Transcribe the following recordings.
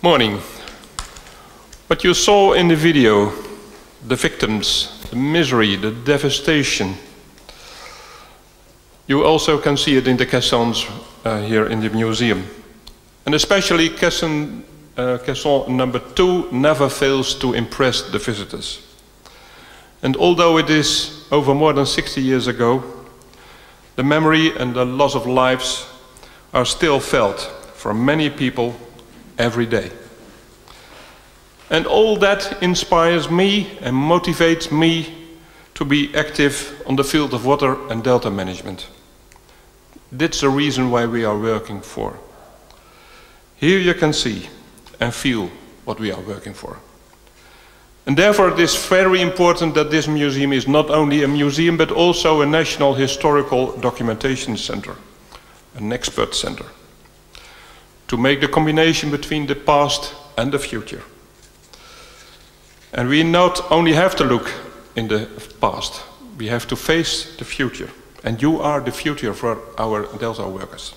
Morning. What you saw in the video, the victims, the misery, the devastation, you also can see it in the caissons here in the museum. And especially caisson number 2 never fails to impress the visitors. And although it is over more than 60 years ago, the memory and the loss of lives are still felt for many people every day. And all that inspires me and motivates me to be active on the field of water and delta management. That's the reason why we are working for. Here you can see and feel what we are working for. And therefore it is very important that this museum is not only a museum but also a national historical documentation center, an expert center, to make the combination between the past and the future. And we not only have to look in the past, we have to face the future. And you are the future for our Delta workers.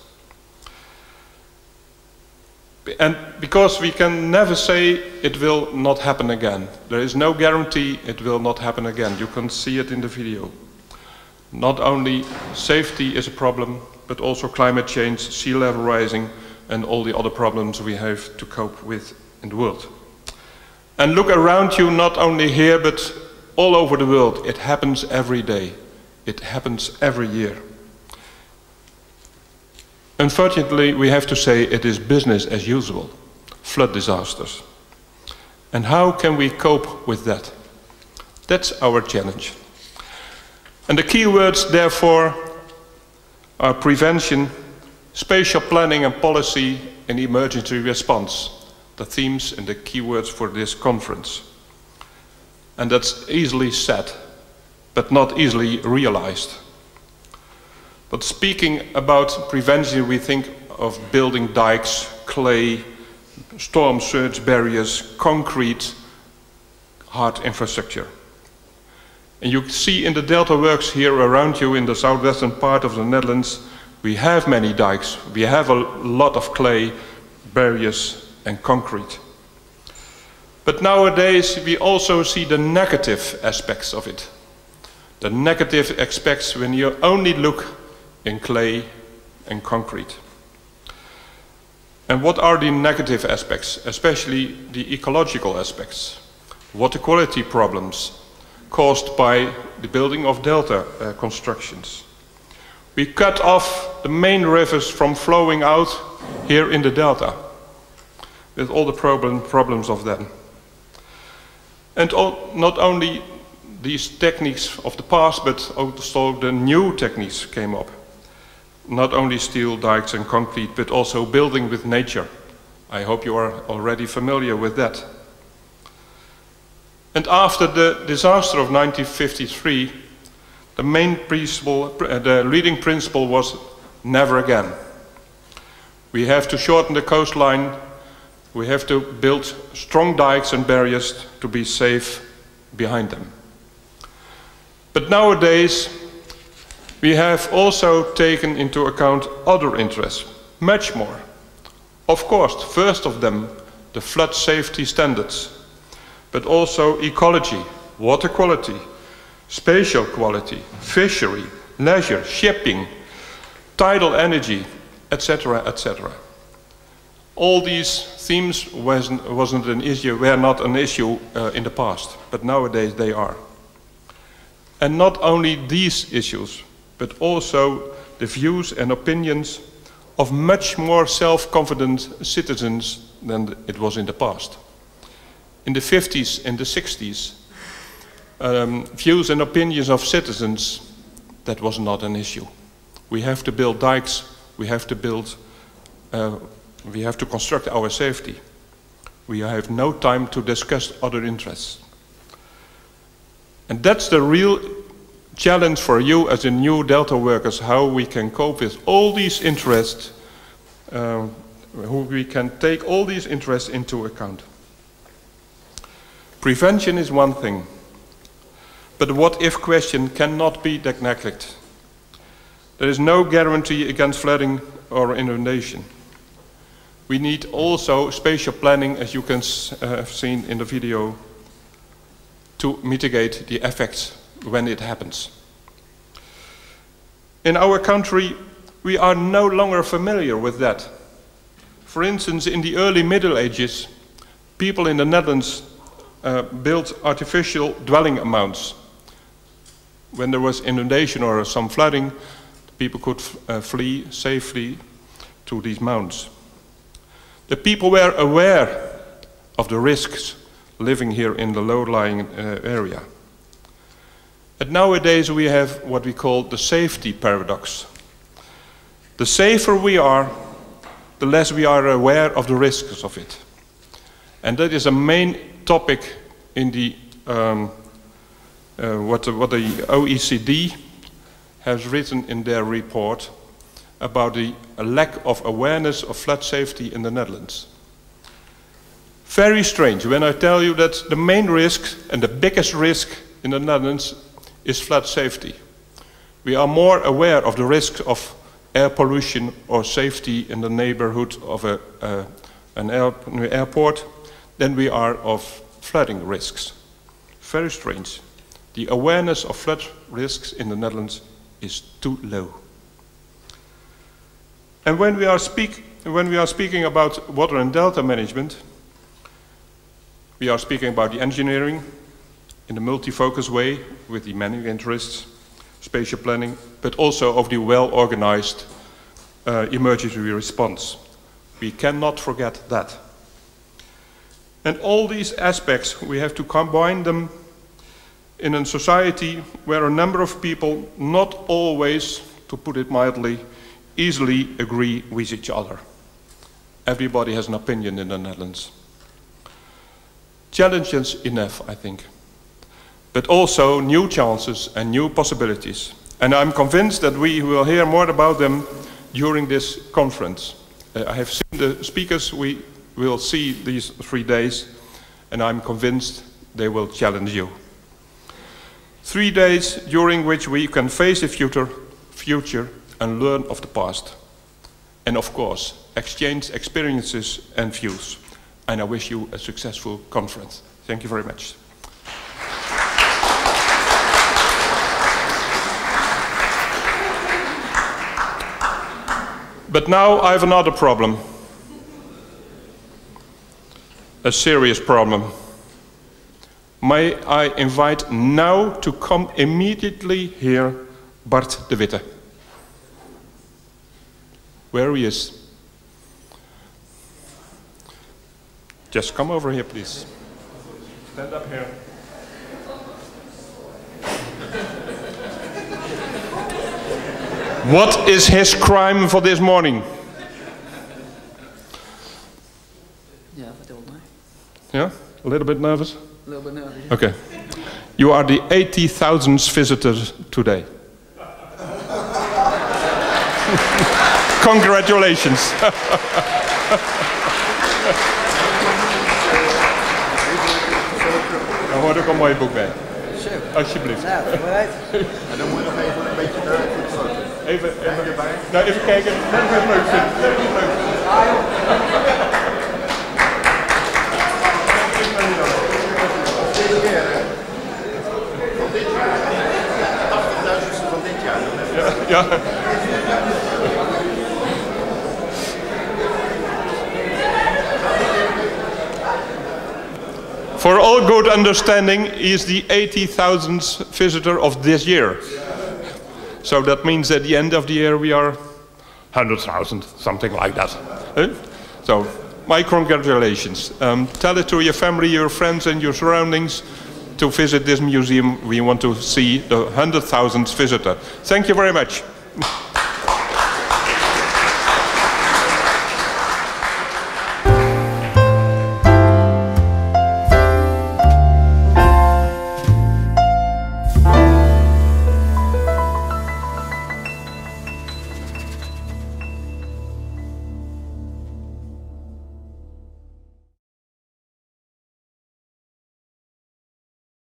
And because we can never say it will not happen again. There is no guarantee it will not happen again. You can see it in the video. Not only safety is a problem, but also climate change, sea level rising, and all the other problems we have to cope with in the world. And look around you, not only here, but all over the world. It happens every day. It happens every year. Unfortunately, we have to say it is business as usual, flood disasters. And how can we cope with that? That's our challenge. And the key words, therefore, are prevention, spatial planning and policy, and emergency response. The themes and the keywords for this conference. And that's easily said, but not easily realized. But speaking about prevention, we think of building dikes, clay, storm surge barriers, concrete, hard infrastructure. And you see in the Delta works here around you in the southwestern part of the Netherlands, we have many dikes, we have a lot of clay, barriers, and concrete. But nowadays we also see the negative aspects of it. The negative aspects when you only look in clay and concrete. And what are the negative aspects, especially the ecological aspects? Water quality problems caused by the building of delta constructions. We cut off the main rivers from flowing out here in the delta, with all the problems of them. And not only these techniques of the past, but also the new techniques came up. Not only steel, dikes and concrete, but also building with nature. I hope you are already familiar with that. And after the disaster of 1953, the main principle, the leading principle was never again. We have to shorten the coastline. We have to build strong dikes and barriers to be safe behind them. But nowadays, we have also taken into account other interests, much more. Of course, first of them, the flood safety standards, but also ecology, water quality, spatial quality, fishery, leisure, shipping, tidal energy, etc., etc. All these themes were not an issue in the past, but nowadays they are. And not only these issues, but also the views and opinions of much more self-confident citizens than it was in the past. In the 50s and the 60s, views and opinions of citizens, that was not an issue. We have to build dikes, we have to construct our safety. We have no time to discuss other interests. And that's the real challenge for you as the new Delta workers, how we can cope with all these interests, we can take all these interests into account. Prevention is one thing, but the what-if question cannot be neglected. There is no guarantee against flooding or inundation. We need also spatial planning, as you can have seen in the video, to mitigate the effects when it happens. In our country, we are no longer familiar with that. For instance, in the early Middle Ages, people in the Netherlands built artificial dwelling mounds. When there was inundation or some flooding, people could flee safely to these mounds. The people were aware of the risks living here in the low-lying area. And nowadays we have what we call the safety paradox. The safer we are, the less we are aware of the risks of it. And that is a main topic in the what the OECD has written in their report about the lack of awareness of flood safety in the Netherlands. Very strange when I tell you that the main risk and the biggest risk in the Netherlands is flood safety. We are more aware of the risks of air pollution or safety in the neighborhood of an airport than we are of flooding risks. Very strange. The awareness of flood risks in the Netherlands is too low. And when we are speaking about water and delta management, we are speaking about the engineering in a multi-focus way with the many interests, spatial planning, but also of the well-organized emergency response. We cannot forget that. And all these aspects, we have to combine them in a society where a number of people not always, to put it mildly, easily agree with each other. Everybody has an opinion in the Netherlands. Challenges enough, I think, but also new chances and new possibilities. And I'm convinced that we will hear more about them during this conference. I have seen the speakers we will see these 3 days, and I'm convinced they will challenge you. 3 days during which we can face the future and learn of the past. And of course, exchange experiences and views. And I wish you a successful conference. Thank you very much. But now I have another problem. A serious problem. May I invite now to come immediately here Bart de Witte. Where he is. Just come over here, please. Stand up here. What is his crime for this morning? Yeah, vertel mij. Yeah? A little bit nervous? A little bit nervous. Okay. You are the 80,000th visitor today. Congratulations. Daar hoort ook een mooi boek bij. Alsjeblieft. Nou, vooruit. En dan moet je nog even een beetje voor de foto. Even kijken. Net wat leuk vindt. Deze keer, hè? Van dit jaar. 80.000ste van dit jaar. Ja. For all good understanding, he is the 80,000th visitor of this year. So that means at the end of the year we are 100,000, something like that. So, my congratulations. Tell it to your family, your friends and your surroundings to visit this museum. We want to see the 100,000th visitor. Thank you very much.